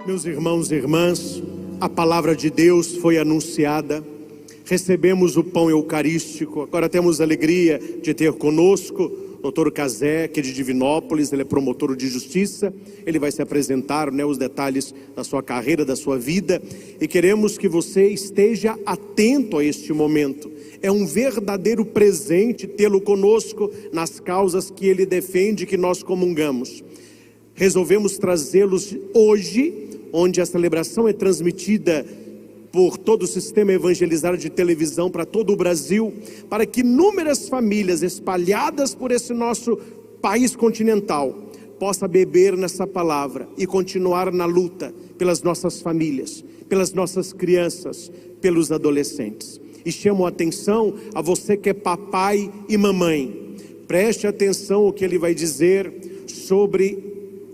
Meus irmãos e irmãs, a palavra de Deus foi anunciada, recebemos o pão eucarístico, agora temos a alegria de ter conosco o Dr. Cazé, que é de Divinópolis, ele é promotor de justiça, ele vai se apresentar, os detalhes da sua carreira, da sua vida, e queremos que você esteja atento a este momento. É um verdadeiro presente tê-lo conosco nas causas que ele defende, que nós comungamos. Resolvemos trazê-los hoje, onde a celebração é transmitida por todo o sistema evangelizado de televisão para todo o Brasil, para que inúmeras famílias espalhadas por esse nosso país continental possam beber nessa palavra e continuar na luta pelas nossas famílias, pelas nossas crianças, pelos adolescentes. E chamo a atenção a você que é papai e mamãe. Preste atenção ao que ele vai dizer sobre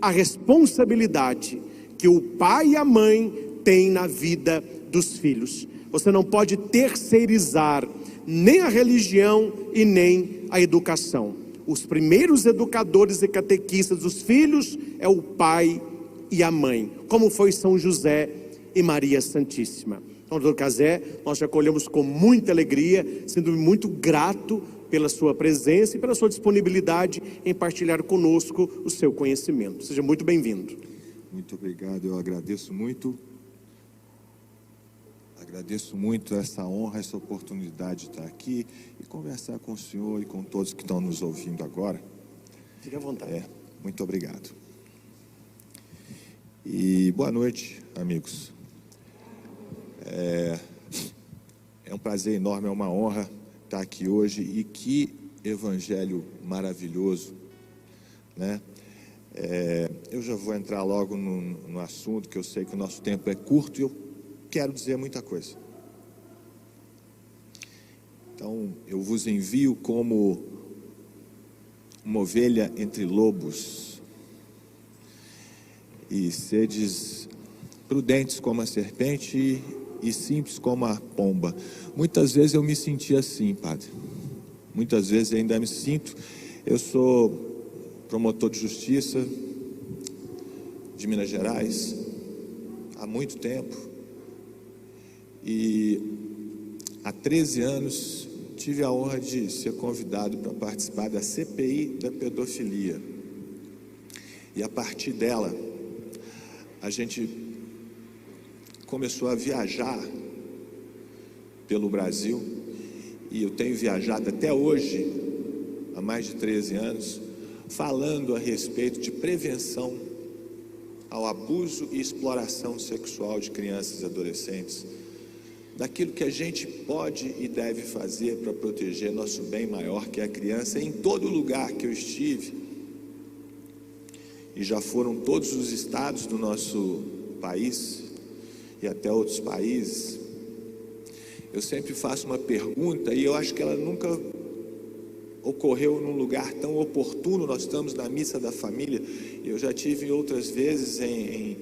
a responsabilidade que o pai e a mãe têm na vida dos filhos. Você não pode terceirizar nem a religião e nem a educação. Os primeiros educadores e catequistas dos filhos é o pai e a mãe, como foi São José e Maria Santíssima. Então, doutor Cazé, nós te acolhemos com muita alegria, sendo muito grato pela sua presença e pela sua disponibilidade em partilhar conosco o seu conhecimento. Seja muito bem-vindo. Muito obrigado, eu agradeço muito essa honra, essa oportunidade de estar aqui e conversar com o senhor e com todos que estão nos ouvindo agora. Fique à vontade. Muito obrigado. E boa noite, amigos. É um prazer enorme, é uma honra estar aqui hoje, e que evangelho maravilhoso, né? Eu já vou entrar logo no assunto, que eu sei que o nosso tempo é curto e eu quero dizer muita coisa. Então, eu vos envio como uma ovelha entre lobos, e sedes prudentes como a serpente e simples como a pomba. Muitas vezes eu me senti assim, padre. Muitas vezes ainda me sinto. Eu sou promotor de justiça de Minas Gerais há muito tempo, e há 13 anos tive a honra de ser convidado para participar da CPI da pedofilia, e a partir dela a gente começou a viajar pelo Brasil, e eu tenho viajado até hoje, há mais de 13 anos, falando a respeito de prevenção ao abuso e exploração sexual de crianças e adolescentes, daquilo que a gente pode e deve fazer para proteger nosso bem maior, que é a criança. Em todo lugar que eu estive, e já foram todos os estados do nosso país e até outros países, eu sempre faço uma pergunta, e eu acho que ela nunca ocorreu num lugar tão oportuno. Nós estamos na missa da família. Eu já tive outras vezes em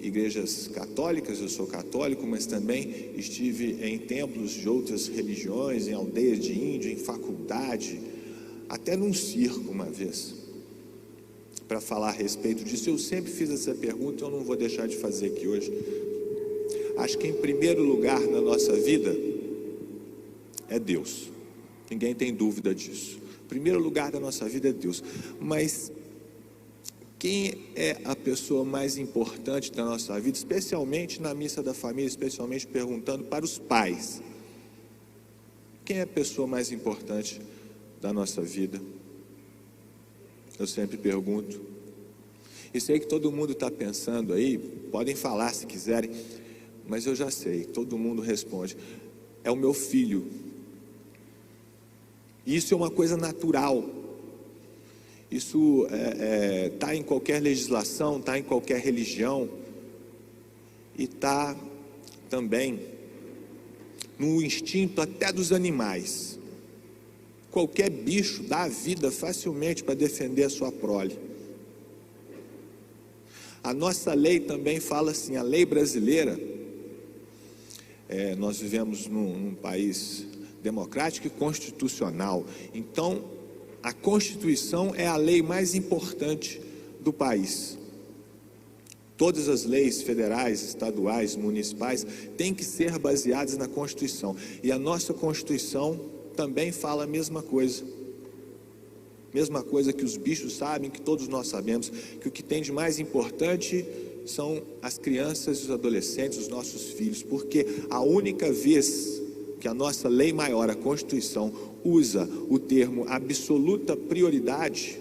igrejas católicas, eu sou católico, mas também estive em templos de outras religiões, em aldeias de índio, em faculdade, até num circo uma vez, para falar a respeito disso. Eu sempre fiz essa pergunta, eu não vou deixar de fazer aqui hoje. Acho que em primeiro lugar na nossa vida é Deus. Ninguém tem dúvida disso. O primeiro lugar da nossa vida é Deus. Mas quem é a pessoa mais importante da nossa vida, especialmente na missa da família, especialmente perguntando para os pais? Quem é a pessoa mais importante da nossa vida? Eu sempre pergunto. E sei que todo mundo está pensando aí, podem falar se quiserem, mas eu já sei, todo mundo responde: é o meu filho. Isso é uma coisa natural. Isso está em qualquer legislação, está em qualquer religião, e está também no instinto até dos animais. Qualquer bicho dá a vida facilmente para defender a sua prole. A nossa lei também fala assim, a lei brasileira, nós vivemos num país democrático e constitucional. Então, a Constituição é a lei mais importante do país. Todas as leis federais, estaduais, municipais têm que ser baseadas na Constituição. E a nossa Constituição também fala a mesma coisa. Mesma coisa que os bichos sabem, que todos nós sabemos, que o que tem de mais importante são as crianças e os adolescentes, os nossos filhos, porque a única vez que a nossa lei maior, a Constituição, usa o termo absoluta prioridade,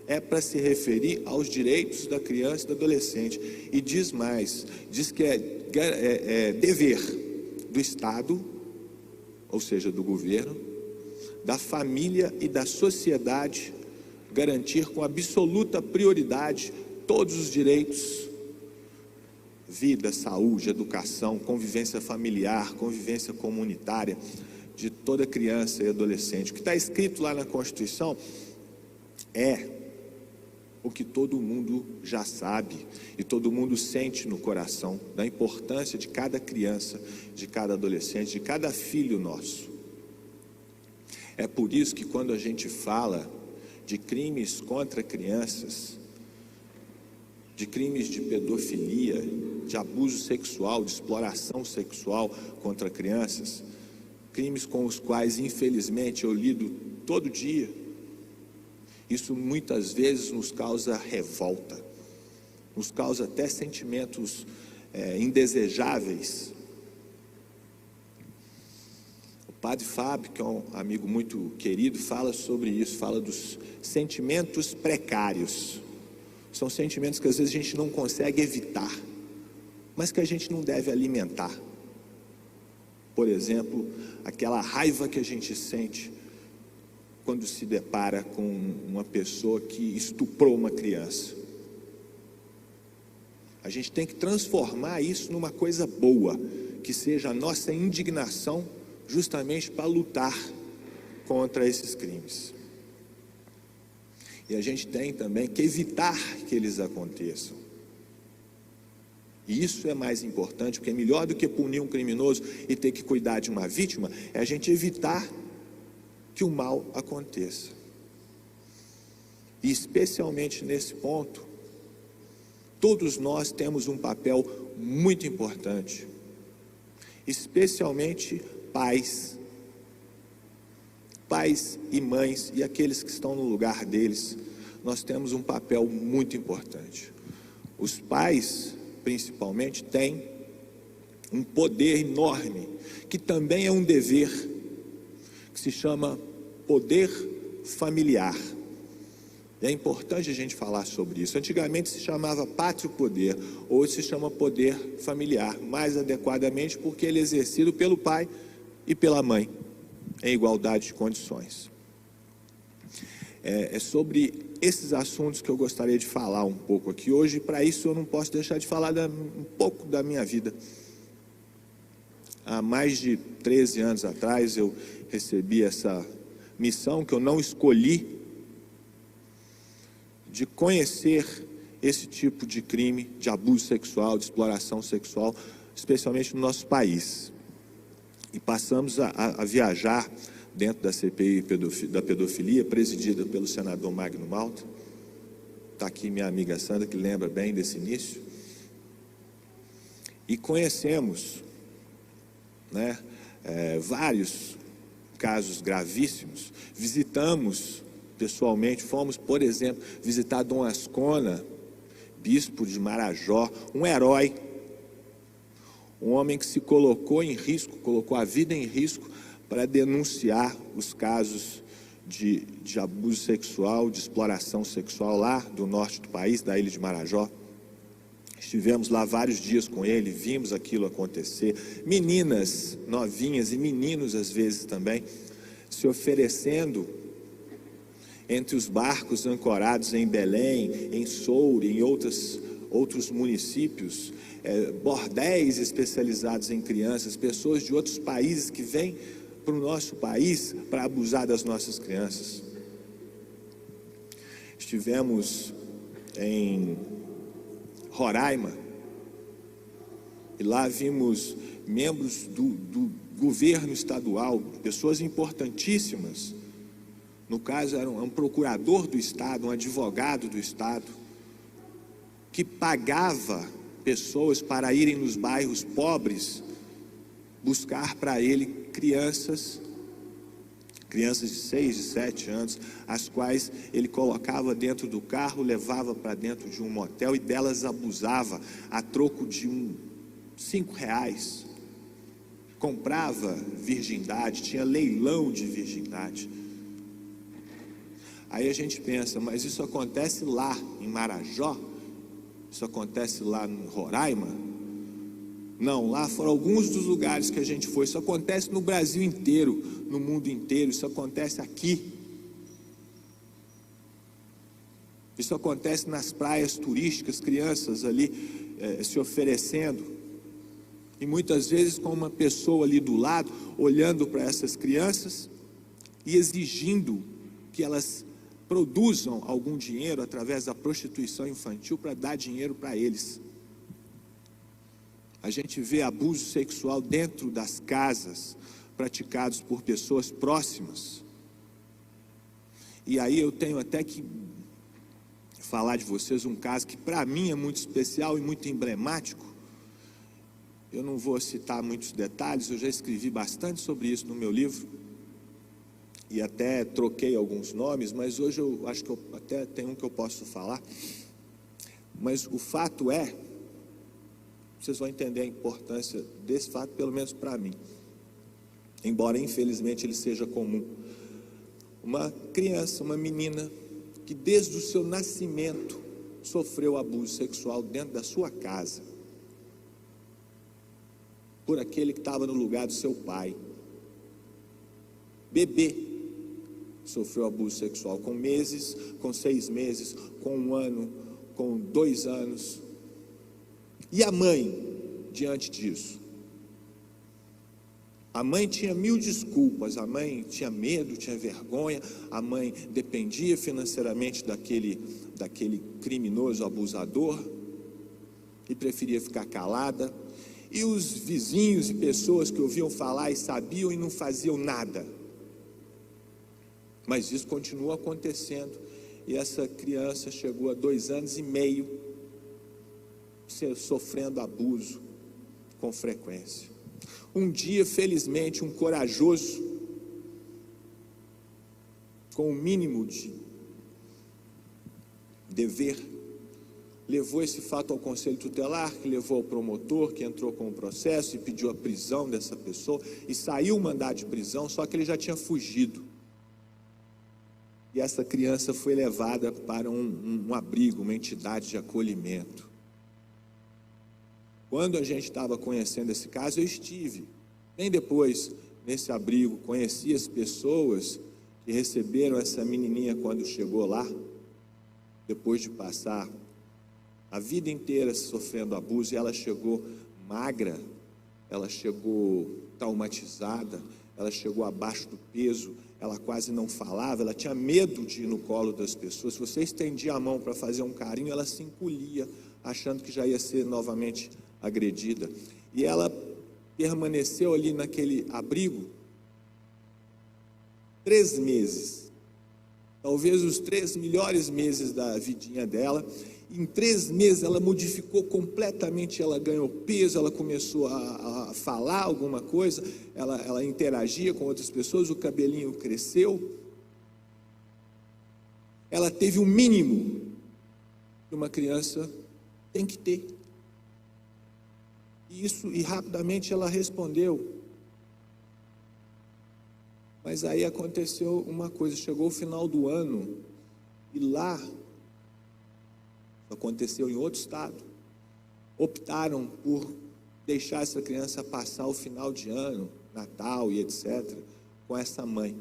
é para se referir aos direitos da criança e do adolescente. E diz mais, diz que é dever do Estado, ou seja, do governo, da família e da sociedade, garantir com absoluta prioridade todos os direitos: vida, saúde, educação, convivência familiar, convivência comunitária de toda criança e adolescente. O que está escrito lá na Constituição é o que todo mundo já sabe e todo mundo sente no coração, da importância de cada criança, de cada adolescente, de cada filho nosso. É por isso que quando a gente fala de crimes contra crianças, de crimes de pedofilia, de abuso sexual, de exploração sexual contra crianças, crimes com os quais infelizmente eu lido todo dia, isso muitas vezes nos causa revolta, nos causa até sentimentos indesejáveis. O Padre Fábio, que é um amigo muito querido, fala sobre isso, fala dos sentimentos precários. São sentimentos que às vezes a gente não consegue evitar, mas que a gente não deve alimentar. Por exemplo, aquela raiva que a gente sente quando se depara com uma pessoa que estuprou uma criança. A gente tem que transformar isso numa coisa boa, que seja a nossa indignação, justamente para lutar contra esses crimes. E a gente tem também que evitar que eles aconteçam. E isso é mais importante, porque é melhor do que punir um criminoso e ter que cuidar de uma vítima, é a gente evitar que o mal aconteça. E especialmente nesse ponto, todos nós temos um papel muito importante, especialmente pais e mães e aqueles que estão no lugar deles. Nós temos um papel muito importante. Os pais, principalmente, têm um poder enorme, que também é um dever, que se chama poder familiar. E é importante a gente falar sobre isso. Antigamente se chamava pátrio poder, hoje se chama poder familiar, mais adequadamente porque ele é exercido pelo pai e pela mãe, em igualdade de condições. É sobre esses assuntos que eu gostaria de falar um pouco aqui hoje, e para isso eu não posso deixar de falar um pouco da minha vida. Há mais de 13 anos atrás eu recebi essa missão que eu não escolhi, de conhecer esse tipo de crime, de abuso sexual, de exploração sexual, especialmente no nosso país. E passamos a viajar dentro da CPI da pedofilia, presidida pelo senador Magno Malta. Está aqui minha amiga Sandra, que lembra bem desse início. E conhecemos, vários casos gravíssimos. Visitamos pessoalmente, fomos, por exemplo, visitar Dom Ascona, bispo de Marajó, um herói, um homem que se colocou em risco, colocou a vida em risco para denunciar os casos de abuso sexual, de exploração sexual lá do norte do país, da ilha de Marajó. Estivemos lá vários dias com ele, vimos aquilo acontecer. Meninas novinhas e meninos às vezes também, se oferecendo entre os barcos ancorados em Belém, em Soure, em outros municípios, bordéis especializados em crianças, pessoas de outros países que vêm para o nosso país para abusar das nossas crianças. Estivemos em Roraima e lá vimos membros do governo estadual, pessoas importantíssimas. No caso, era um procurador do Estado, um advogado do Estado, que que pagava pessoas para irem nos bairros pobres buscar para ele crianças de 6, de 7 anos, as quais ele colocava dentro do carro, levava para dentro de um motel e delas abusava a troco de R$ 5. Comprava virgindade, tinha leilão de virgindade. Aí a gente pensa, mas isso acontece lá em Marajó? Isso acontece lá em Roraima? Não, lá foram alguns dos lugares que a gente foi. Isso acontece no Brasil inteiro, no mundo inteiro. Isso acontece aqui. Isso acontece nas praias turísticas, crianças ali se oferecendo. E muitas vezes com uma pessoa ali do lado, olhando para essas crianças e exigindo que elas produzam algum dinheiro através da prostituição infantil para dar dinheiro para eles. A gente vê abuso sexual dentro das casas, praticados por pessoas próximas. E aí eu tenho até que falar de vocês um caso que para mim é muito especial e muito emblemático. Eu não vou citar muitos detalhes, eu já escrevi bastante sobre isso no meu livro. E até troquei alguns nomes, mas hoje eu acho que eu até tenho um que eu posso falar. Mas o fato é, vocês vão entender a importância desse fato, pelo menos para mim, embora infelizmente ele seja comum. Uma criança, uma menina, que desde o seu nascimento sofreu abuso sexual dentro da sua casa, por aquele que estava no lugar do seu pai. Bebê sofreu abuso sexual com meses, com 6 meses, com 1 ano, com 2 anos. E a mãe, diante disso? A mãe tinha 1000 desculpas, a mãe tinha medo, tinha vergonha, a mãe dependia financeiramente daquele criminoso abusador e preferia ficar calada. E os vizinhos e pessoas que ouviam falar e sabiam e não faziam nada. Mas isso continua acontecendo. E essa criança chegou a 2 anos e meio sofrendo abuso com frequência. Um dia, felizmente, um corajoso, com o mínimo de dever, levou esse fato ao conselho tutelar, que levou ao promotor, que entrou com o processo e pediu a prisão dessa pessoa, e saiu o mandado de prisão, só que ele já tinha fugido. E essa criança foi levada para um abrigo, uma entidade de acolhimento. Quando a gente estava conhecendo esse caso, eu estive, bem depois, nesse abrigo, conheci as pessoas que receberam essa menininha quando chegou lá, depois de passar a vida inteira sofrendo abuso, e ela chegou magra, ela chegou traumatizada, ela chegou abaixo do peso, ela quase não falava, ela tinha medo de ir no colo das pessoas. Se você estendia a mão para fazer um carinho, ela se encolhia, achando que já ia ser novamente agredida. E ela permaneceu ali naquele abrigo 3 meses, talvez os 3 melhores meses da vidinha dela. Em 3 meses ela modificou completamente, ela ganhou peso, ela começou a falar alguma coisa, ela interagia com outras pessoas, o cabelinho cresceu, ela teve o mínimo que uma criança tem que ter. E rapidamente ela respondeu. Mas aí aconteceu uma coisa, chegou o final do ano, e lá, aconteceu em outro estado, optaram por deixar essa criança passar o final de ano, Natal e etc., com essa mãe.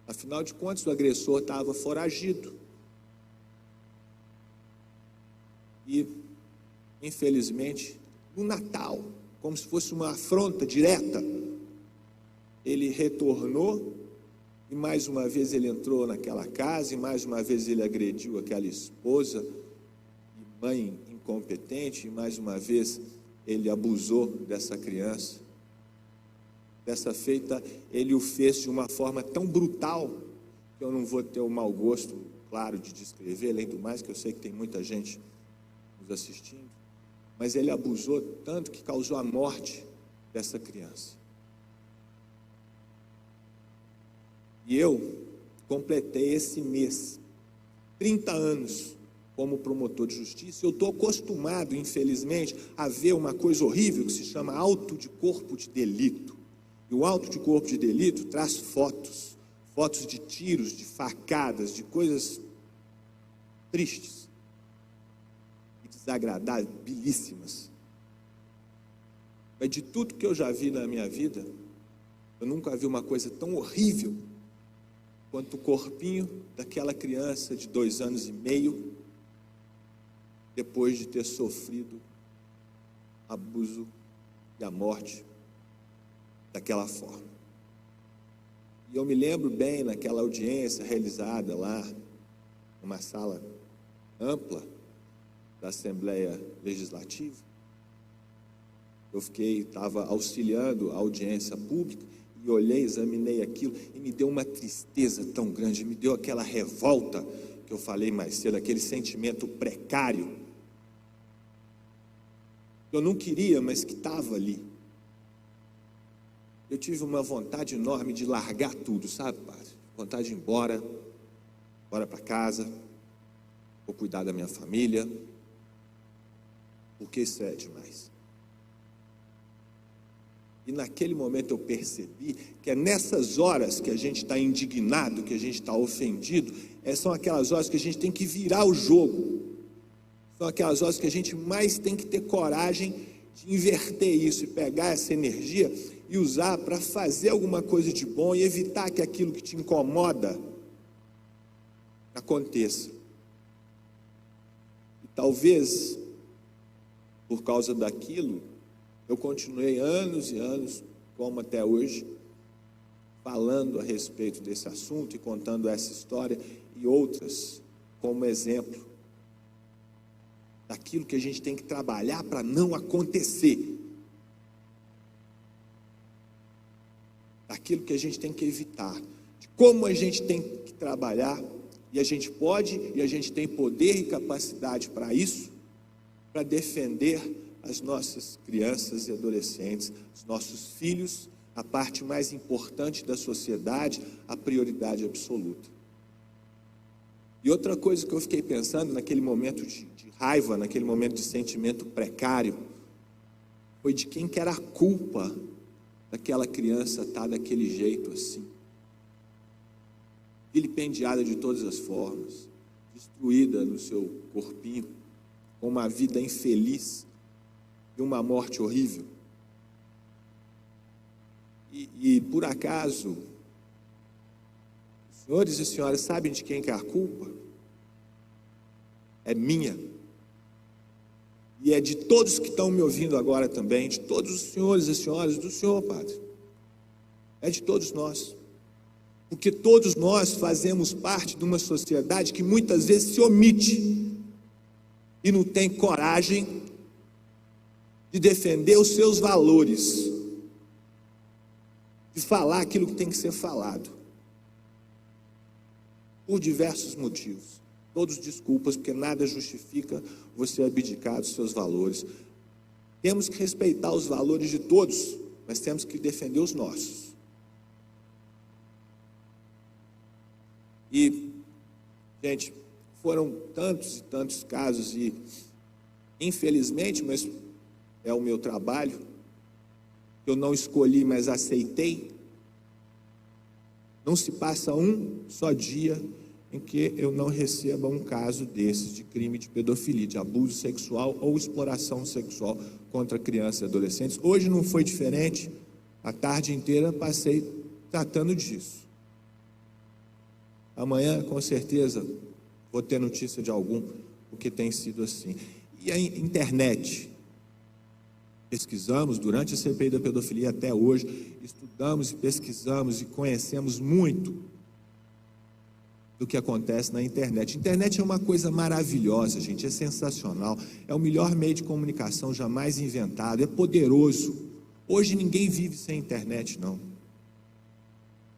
Afinal de contas, o agressor estava foragido. E, infelizmente, no Natal, como se fosse uma afronta direta, ele retornou, e mais uma vez ele entrou naquela casa, e mais uma vez ele agrediu aquela esposa, e mãe incompetente, e mais uma vez ele abusou dessa criança. Dessa feita, ele o fez de uma forma tão brutal, que eu não vou ter o mau gosto, claro de descrever, além do mais, que eu sei que tem muita gente nos assistindo, mas ele abusou tanto que causou a morte dessa criança. E eu completei esse mês 30 anos como promotor de justiça. Eu estou acostumado, infelizmente, a ver uma coisa horrível que se chama auto de corpo de delito. E o auto de corpo de delito traz fotos de tiros, de facadas, de coisas tristes e desagradabilíssimas. Mas de tudo que eu já vi na minha vida, eu nunca vi uma coisa tão horrível quanto o corpinho daquela criança de 2 anos e meio, depois de ter sofrido abuso e a morte daquela forma. E eu me lembro bem naquela audiência realizada lá, numa sala ampla da Assembleia Legislativa. Eu estava auxiliando a audiência pública e olhei, examinei aquilo e me deu uma tristeza tão grande, me deu aquela revolta que eu falei mais cedo, aquele sentimento precário. Eu não queria, mas que estava ali. Eu tive uma vontade enorme de largar tudo, sabe, padre? Vontade de ir embora para casa, vou cuidar da minha família, porque isso é demais. E naquele momento eu percebi que é nessas horas que a gente está indignado, que a gente está ofendido, são aquelas horas que a gente tem que virar o jogo. São aquelas horas que a gente mais tem que ter coragem de inverter isso e pegar essa energia e usar para fazer alguma coisa de bom e evitar que aquilo que te incomoda aconteça. E talvez, por causa daquilo, eu continuei anos e anos, como até hoje, falando a respeito desse assunto e contando essa história e outras como exemplo daquilo que a gente tem que trabalhar para não acontecer, daquilo que a gente tem que evitar, de como a gente tem que trabalhar, e a gente pode, e a gente tem poder e capacidade para isso, para defender as nossas crianças e adolescentes, os nossos filhos, a parte mais importante da sociedade, a prioridade absoluta. E outra coisa que eu fiquei pensando naquele momento de raiva, naquele momento de sentimento precário, foi de quem que era a culpa daquela criança estar daquele jeito assim, vilipendiada de todas as formas, destruída no seu corpinho, com uma vida infeliz e uma morte horrível. E por acaso, os senhores e senhoras sabem de quem que é a culpa? É minha. E é de todos que estão me ouvindo agora também, de todos os senhores e senhoras, do senhor, padre. É de todos nós. Porque todos nós fazemos parte de uma sociedade que muitas vezes se omite e não tem coragem de defender os seus valores, de falar aquilo que tem que ser falado, por diversos motivos. Todos desculpas, porque nada justifica você abdicar dos seus valores. Temos que respeitar os valores de todos, mas temos que defender os nossos. E, gente, foram tantos e tantos casos e, infelizmente, mas é o meu trabalho, eu não escolhi, mas aceitei. Não se passa um só dia em que eu não receba um caso desses de crime de pedofilia, de abuso sexual ou exploração sexual contra crianças e adolescentes. Hoje não foi diferente, a tarde inteira passei tratando disso. Amanhã, com certeza, vou ter notícia de algum, porque tem sido assim. E a internet? Pesquisamos durante a CPI da pedofilia até hoje, estudamos e pesquisamos e conhecemos muito do que acontece na internet. A internet é uma coisa maravilhosa, gente, é sensacional, é o melhor meio de comunicação jamais inventado, é poderoso. Hoje ninguém vive sem internet, não.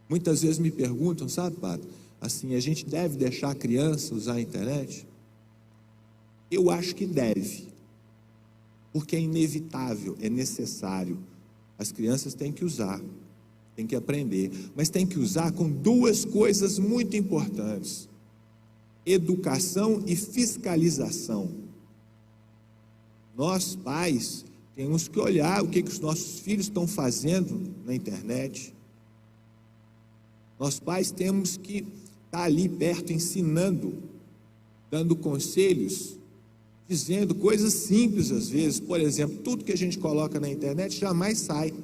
Muitas vezes me perguntam, sabe, padre, Assim, a gente deve deixar a criança usar a internet? Eu acho que deve, porque é inevitável, é necessário. As crianças têm que usar, têm que aprender, mas têm que usar com duas coisas muito importantes: educação e fiscalização. Nós, pais, temos que olhar o que os nossos filhos estão fazendo na internet. Nós, pais, temos que estar ali perto, ensinando, dando conselhos, dizendo coisas simples às vezes. Por exemplo, tudo que a gente coloca na internet jamais sai.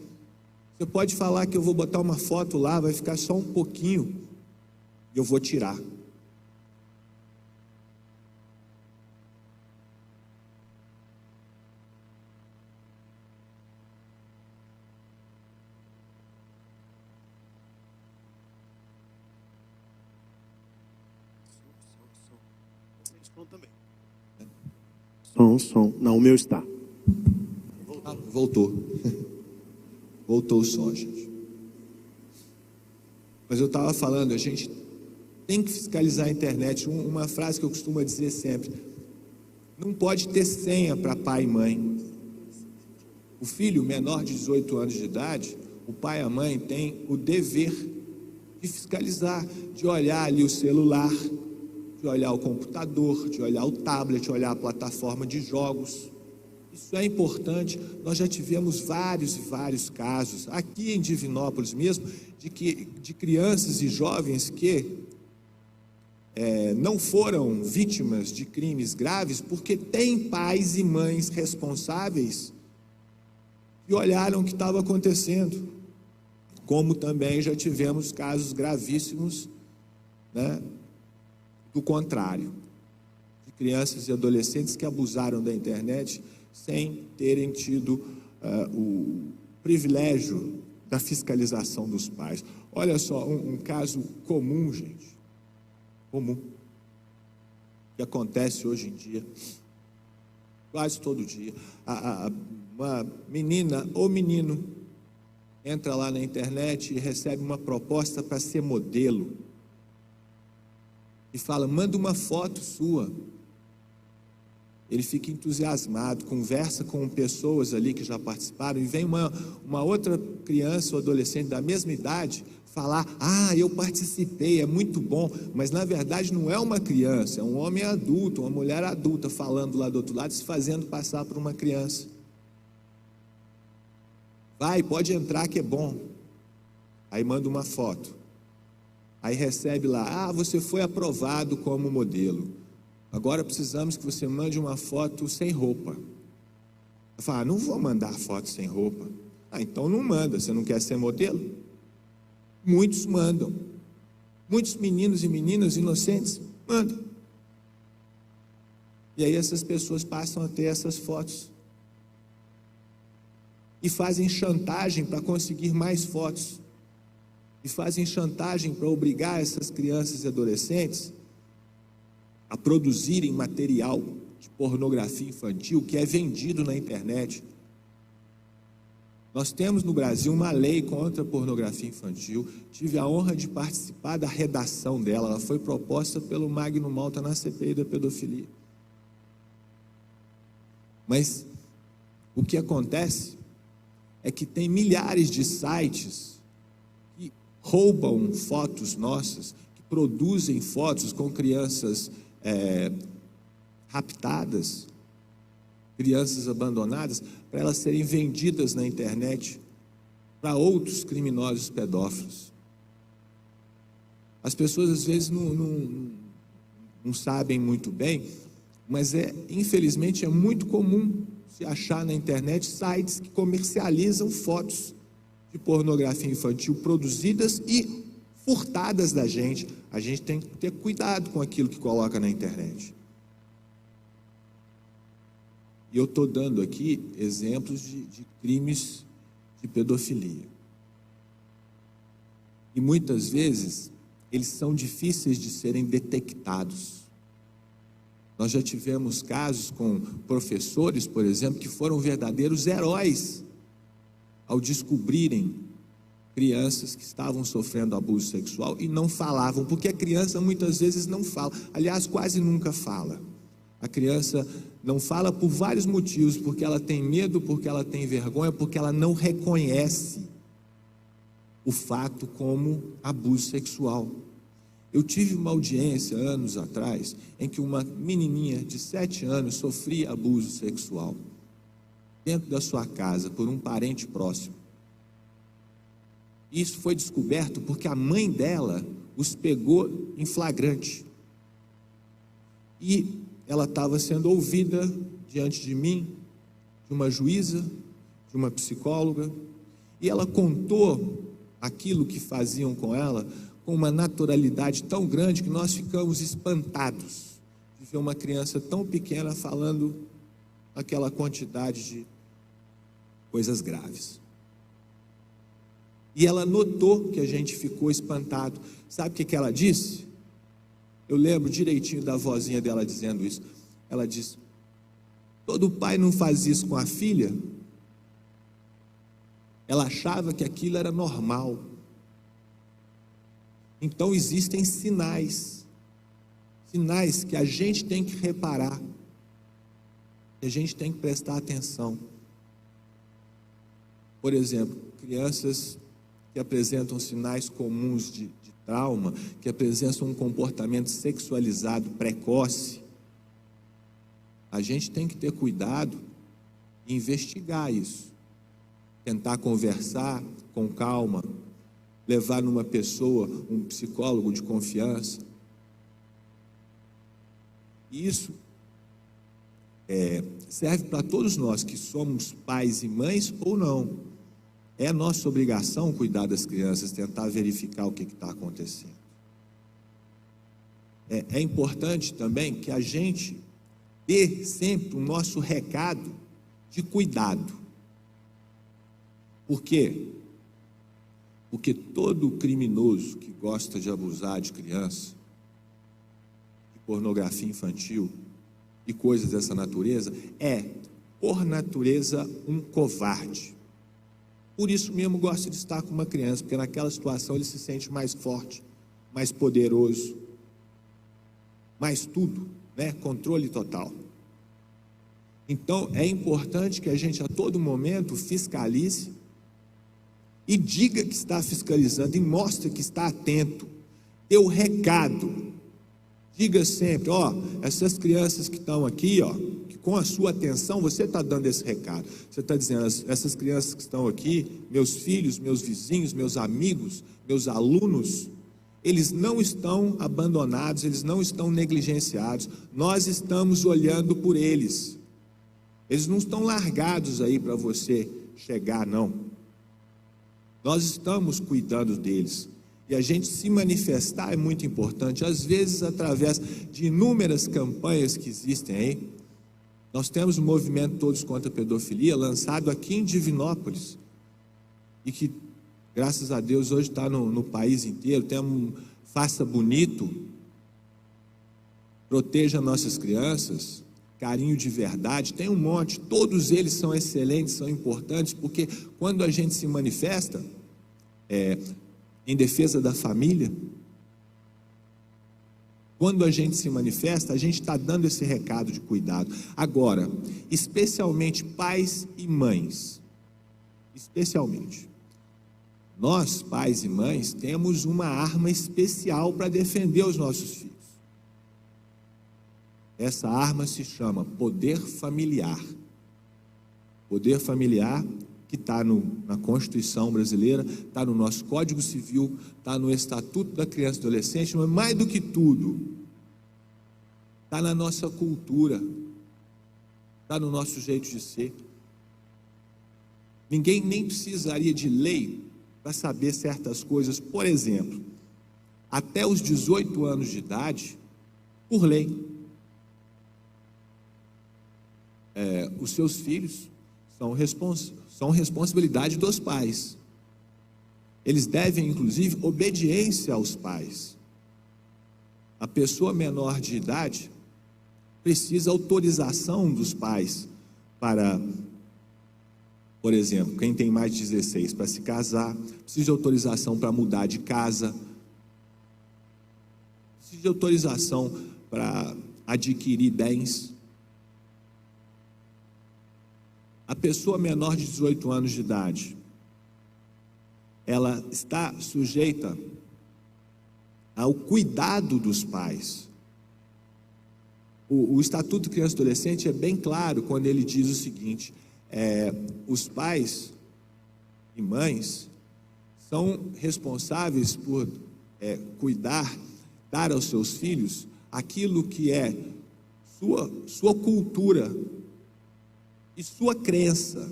Você pode falar que eu vou botar uma foto lá, vai ficar só um pouquinho, e eu vou tirar. Som. Não, o meu está. Voltou. Voltou o som, gente. Mas eu estava falando, a gente tem que fiscalizar a internet. Uma frase que eu costumo dizer sempre: não pode ter senha para pai e mãe. O filho menor de 18 anos de idade, o pai e a mãe têm o dever de fiscalizar, de olhar ali o celular, de olhar o computador, de olhar o tablet, de olhar a plataforma de jogos. Isso é importante. Nós já tivemos vários e vários casos, aqui em Divinópolis mesmo, de crianças e jovens que não foram vítimas de crimes graves porque têm pais e mães responsáveis que olharam o que estava acontecendo. Como também já tivemos casos gravíssimos, né, do contrário, de crianças e adolescentes que abusaram da internet sem terem tido o privilégio da fiscalização dos pais. Olha só, um caso comum, gente, comum, que acontece hoje em dia, quase todo dia. Uma menina ou menino entra lá na internet e recebe uma proposta para ser modelo, e fala: manda uma foto sua. Ele fica entusiasmado, conversa com pessoas ali que já participaram, e vem uma outra criança ou adolescente da mesma idade falar: eu participei, é muito bom. Mas na verdade não é uma criança, é um homem adulto, uma mulher adulta falando lá do outro lado, se fazendo passar por uma criança. Vai, pode entrar que é bom. Aí manda uma foto. Aí recebe lá: você foi aprovado como modelo. Agora precisamos que você mande uma foto sem roupa. Eu falo: não vou mandar foto sem roupa. Então não manda, você não quer ser modelo? Muitos mandam. Muitos meninos e meninas inocentes mandam. E aí essas pessoas passam a ter essas fotos. E fazem chantagem para conseguir mais fotos. E fazem chantagem para obrigar essas crianças e adolescentes a produzirem material de pornografia infantil que é vendido na internet. Nós temos no Brasil uma lei contra a pornografia infantil. Tive a honra de participar da redação dela. Ela foi proposta pelo Magno Malta na CPI da pedofilia. Mas o que acontece é que tem milhares de sites que roubam fotos nossas, que produzem fotos com crianças raptadas, crianças abandonadas, para elas serem vendidas na internet para outros criminosos pedófilos. As pessoas às vezes não sabem muito bem, mas infelizmente é muito comum se achar na internet sites que comercializam fotos de pornografia infantil produzidas e furtadas da gente. A gente tem que ter cuidado com aquilo que coloca na internet. E eu estou dando aqui exemplos de crimes de pedofilia. E muitas vezes eles são difíceis de serem detectados. Nós já tivemos casos com professores, por exemplo, que foram verdadeiros heróis ao descobrirem crianças que estavam sofrendo abuso sexual e não falavam, porque a criança muitas vezes não fala, aliás, quase nunca fala. A criança não fala por vários motivos, porque ela tem medo, porque ela tem vergonha, porque ela não reconhece o fato como abuso sexual. Eu tive uma audiência anos atrás em que uma menininha de 7 anos sofria abuso sexual dentro da sua casa por um parente próximo. Isso foi descoberto porque a mãe dela os pegou em flagrante. E ela estava sendo ouvida diante de mim, de uma juíza, de uma psicóloga, e ela contou aquilo que faziam com ela com uma naturalidade tão grande que nós ficamos espantados de ver uma criança tão pequena falando aquela quantidade de coisas graves. E ela notou que a gente ficou espantado. Sabe o que ela disse? Eu lembro direitinho da vozinha dela dizendo isso. Ela disse: todo pai não faz isso com a filha? Ela achava que aquilo era normal. Então existem sinais que a gente tem que reparar, que a gente tem que prestar atenção. Por exemplo, crianças que apresentam sinais comuns de trauma, que apresentam um comportamento sexualizado precoce, a gente tem que ter cuidado e investigar isso, tentar conversar com calma, levar numa pessoa, um psicólogo de confiança. Isso serve para todos nós que somos pais e mães ou não. É nossa obrigação cuidar das crianças, tentar verificar o que está acontecendo. É importante também que a gente dê sempre o nosso recado de cuidado. Por quê? Porque todo criminoso que gosta de abusar de criança, de pornografia infantil e coisas dessa natureza, é, por natureza, um covarde. Por isso mesmo gosta de estar com uma criança, porque naquela situação ele se sente mais forte, mais poderoso, mais tudo, né? Controle total. Então é importante que a gente a todo momento fiscalize e diga que está fiscalizando e mostre que está atento. Dê o recado. Diga sempre: essas crianças que estão aqui, que com a sua atenção você está dando esse recado. Você está dizendo: essas crianças que estão aqui, meus filhos, meus vizinhos, meus amigos, meus alunos, eles não estão abandonados, eles não estão negligenciados. Nós estamos olhando por eles. Eles não estão largados aí para você chegar, não. Nós estamos cuidando deles. E a gente se manifestar é muito importante, às vezes através de inúmeras campanhas que existem aí. Nós temos o movimento Todos contra a Pedofilia, lançado aqui em Divinópolis, e que, graças a Deus, hoje está no país inteiro. Temos Faça Bonito, Proteja Nossas Crianças, Carinho de Verdade, tem um monte. Todos eles são excelentes, são importantes, porque quando a gente se manifesta em defesa da família, quando a gente se manifesta, a gente está dando esse recado de cuidado. Agora, especialmente pais e mães, especialmente, nós, pais e mães, temos uma arma especial para defender os nossos filhos. Essa arma se chama poder familiar. Poder familiar que está na Constituição brasileira, está no nosso Código Civil, está no Estatuto da Criança e Adolescente, mas mais do que tudo, está na nossa cultura, está no nosso jeito de ser. Ninguém nem precisaria de lei para saber certas coisas. Por exemplo, até os 18 anos de idade, por lei, os seus filhos são responsabilidade dos pais. Eles devem, inclusive, obediência aos pais. A pessoa menor de idade precisa autorização dos pais para Por exemplo, quem tem mais de 16 para se casar, precisa de autorização para mudar de casa, precisa de autorização para adquirir bens. A pessoa menor de 18 anos de idade, ela está sujeita ao cuidado dos pais. O Estatuto Criança e Adolescente é bem claro quando ele diz o seguinte: os pais e mães são responsáveis por cuidar, dar aos seus filhos aquilo que é sua cultura e sua crença.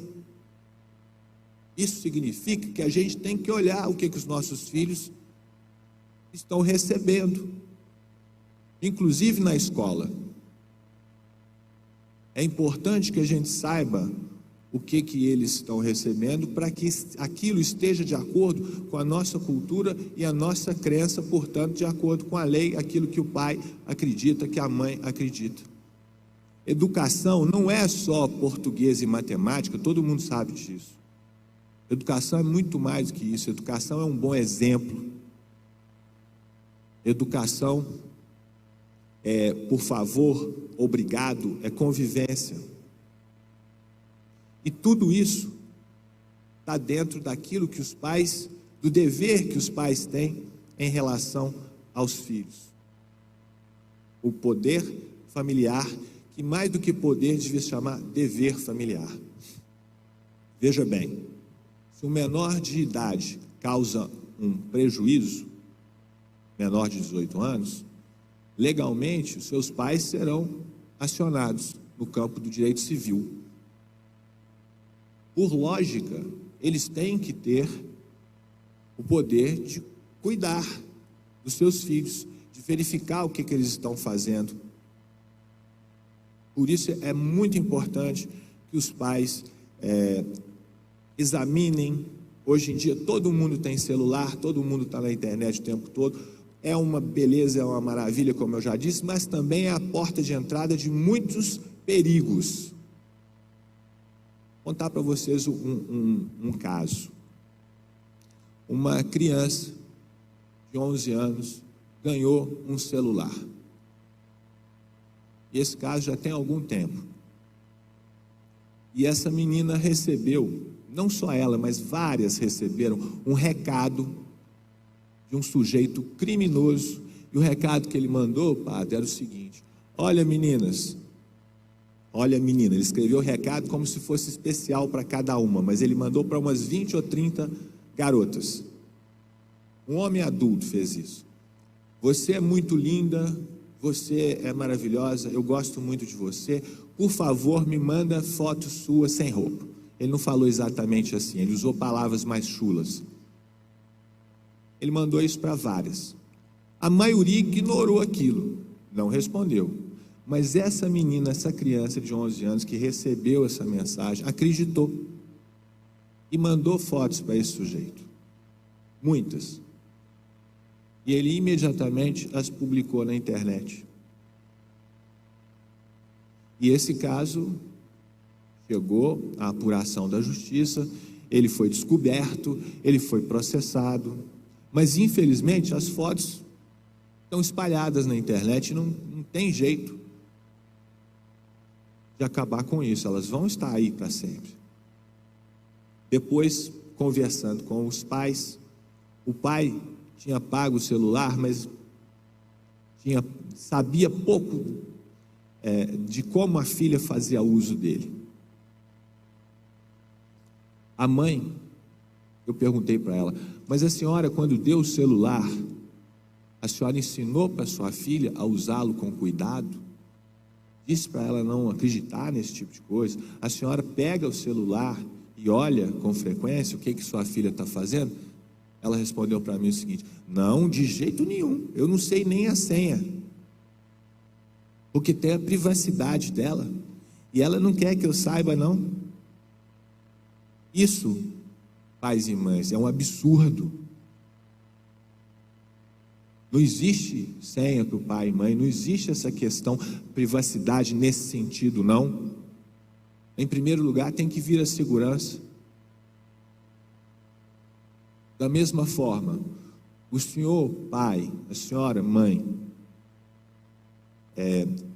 Isso significa que a gente tem que olhar o que os nossos filhos estão recebendo, inclusive na escola. É importante que a gente saiba o que eles estão recebendo, para que aquilo esteja de acordo com a nossa cultura e a nossa crença, portanto, de acordo com a lei, aquilo que o pai acredita, que a mãe acredita. Educação não é só português e matemática, todo mundo sabe disso. Educação é muito mais do que isso. Educação é um bom exemplo. Educação é, por favor, obrigado, é convivência. E tudo isso está dentro daquilo que os pais, do dever que os pais têm em relação aos filhos. O poder familiar, que mais do que poder devia se chamar dever familiar. Veja bem, se um menor de idade causa um prejuízo, menor de 18 anos, legalmente os seus pais serão acionados no campo do direito civil. Por lógica, eles têm que ter o poder de cuidar dos seus filhos, de verificar o que eles estão fazendo. Por isso é muito importante que os pais examinem. Hoje em dia todo mundo tem celular, todo mundo está na internet o tempo todo. É uma beleza, é uma maravilha, como eu já disse, mas também é a porta de entrada de muitos perigos. Vou contar para vocês um caso. Uma criança de 11 anos ganhou um celular. E esse caso já tem algum tempo. E essa menina recebeu, não só ela, mas várias receberam um recado de um sujeito criminoso. E o recado que ele mandou, padre, era o seguinte: olha, meninas, olha, menina. Ele escreveu o recado como se fosse especial para cada uma, mas ele mandou para umas 20 ou 30 garotas. Um homem adulto fez isso. Você é muito linda, você é maravilhosa, eu gosto muito de você, por favor, me manda foto sua sem roupa. Ele não falou exatamente assim, ele usou palavras mais chulas. Ele mandou isso para várias. A maioria ignorou aquilo, não respondeu. Mas essa menina, essa criança de 11 anos que recebeu essa mensagem, acreditou e mandou fotos para esse sujeito. Muitas. E ele imediatamente as publicou na internet. E esse caso chegou à apuração da justiça, ele foi descoberto, ele foi processado, mas infelizmente as fotos estão espalhadas na internet, não tem jeito de acabar com isso, elas vão estar aí para sempre. Depois, conversando com os pais, o pai tinha pago o celular, mas sabia pouco de como a filha fazia uso dele. A mãe, eu perguntei para ela: mas a senhora, quando deu o celular, a senhora ensinou para sua filha a usá-lo com cuidado? Disse para ela não acreditar nesse tipo de coisa? A senhora pega o celular e olha com frequência o que sua filha está fazendo? Ela respondeu para mim o seguinte: não, de jeito nenhum, eu não sei nem a senha, porque tem a privacidade dela, e ela não quer que eu saiba, não. Isso, pais e mães, é um absurdo. Não existe senha para o pai e mãe, não existe essa questão privacidade nesse sentido, não. Em primeiro lugar, tem que vir a segurança. Da mesma forma, o senhor pai, a senhora mãe,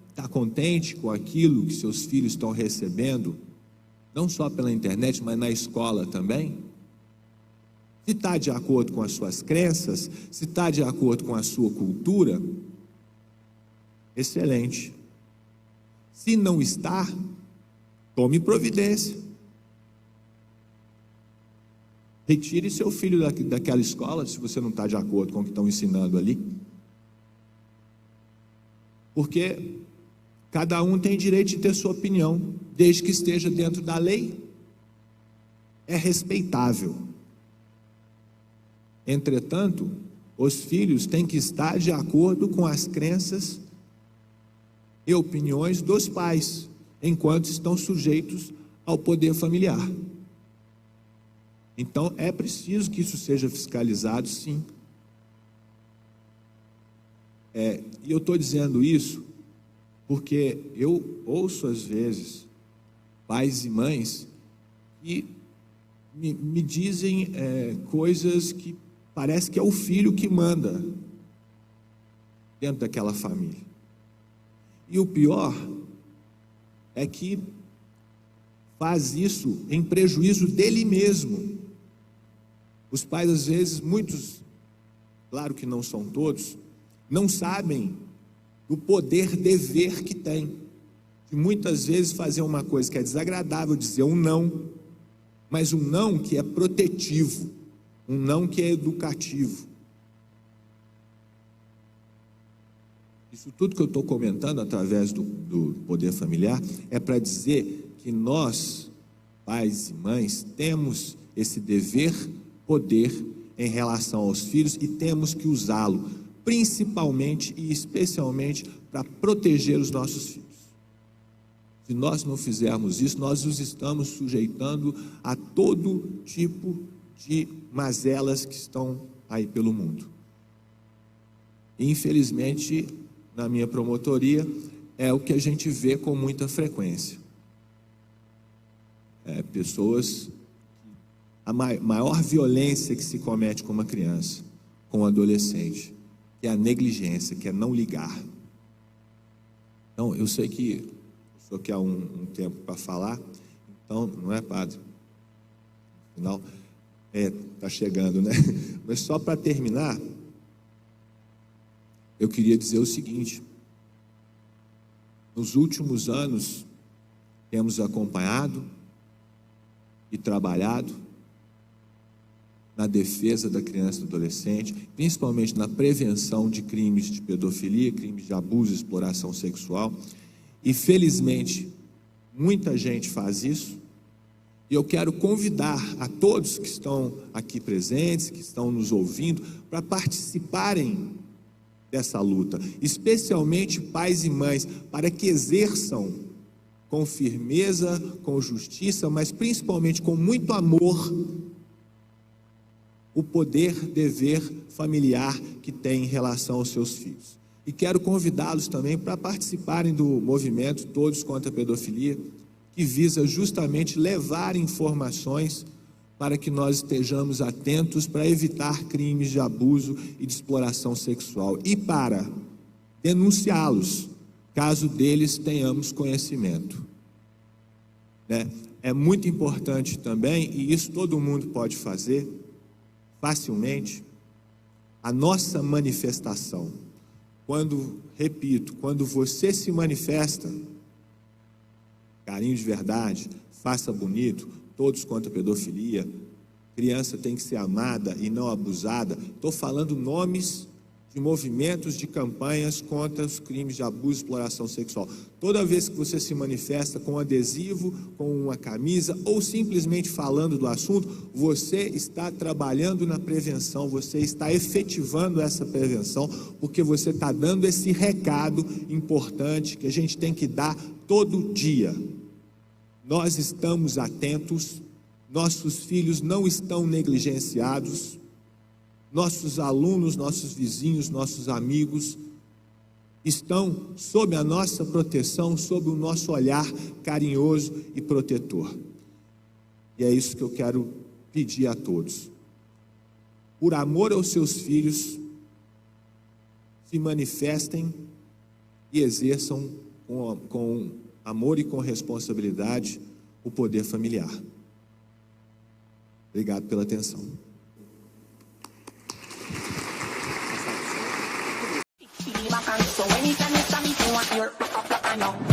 está contente com aquilo que seus filhos estão recebendo, não só pela internet, mas na escola também? Se está de acordo com as suas crenças, se está de acordo com a sua cultura, excelente. Se não está, tome providência. Retire seu filho daquela escola, se você não está de acordo com o que estão ensinando ali. Porque cada um tem direito de ter sua opinião, desde que esteja dentro da lei. É respeitável. Entretanto, os filhos têm que estar de acordo com as crenças e opiniões dos pais, enquanto estão sujeitos ao poder familiar. Então, é preciso que isso seja fiscalizado, sim. E eu estou dizendo isso porque eu ouço, às vezes, pais e mães que me dizem coisas que parece que é o filho que manda dentro daquela família. E o pior é que faz isso em prejuízo dele mesmo. Os pais, às vezes, muitos, claro que não são todos, não sabem do poder dever que tem, de muitas vezes fazer uma coisa que é desagradável, dizer um não, mas um não que é protetivo, um não que é educativo. Isso tudo que eu estou comentando através do poder familiar é para dizer que nós, pais e mães, temos esse dever, poder em relação aos filhos e temos que usá-lo, principalmente e especialmente para proteger os nossos filhos. Se nós não fizermos isso, nós os estamos sujeitando a todo tipo de mazelas que estão aí pelo mundo. Infelizmente, na minha promotoria, é o que a gente vê com muita frequência. Pessoas, a maior violência que se comete com uma criança, com um adolescente, é a negligência, que é não ligar. Então, eu sei que o senhor quer um tempo para falar, então, não é, padre? Afinal, está chegando, né? Mas só para terminar, eu queria dizer o seguinte: nos últimos anos, temos acompanhado e trabalhado na defesa da criança e do adolescente, principalmente na prevenção de crimes de pedofilia, crimes de abuso e exploração sexual, e felizmente muita gente faz isso, e eu quero convidar a todos que estão aqui presentes, que estão nos ouvindo, para participarem dessa luta, especialmente pais e mães, para que exerçam com firmeza, com justiça, mas principalmente com muito amor, o poder, dever familiar que tem em relação aos seus filhos. E quero convidá-los também para participarem do movimento Todos contra a Pedofilia, que visa justamente levar informações para que nós estejamos atentos para evitar crimes de abuso e de exploração sexual e para denunciá-los, caso deles tenhamos conhecimento. É muito importante também, e isso todo mundo pode fazer facilmente, a nossa manifestação. Quando você se manifesta, carinho de verdade, faça bonito, todos contra a pedofilia, criança tem que ser amada e não abusada. Estou falando nomes de movimentos, de campanhas contra os crimes de abuso e exploração sexual. Toda vez que você se manifesta com um adesivo, com uma camisa, ou simplesmente falando do assunto, você está trabalhando na prevenção, você está efetivando essa prevenção, porque você está dando esse recado importante que a gente tem que dar todo dia. Nós estamos atentos, nossos filhos não estão negligenciados, nossos alunos, nossos vizinhos, nossos amigos estão sob a nossa proteção, sob o nosso olhar carinhoso e protetor. E é isso que eu quero pedir a todos. por amor aos seus filhos, se manifestem e exerçam com amor e com responsabilidade o poder familiar. Obrigado pela atenção. So anytime you stop me, you want your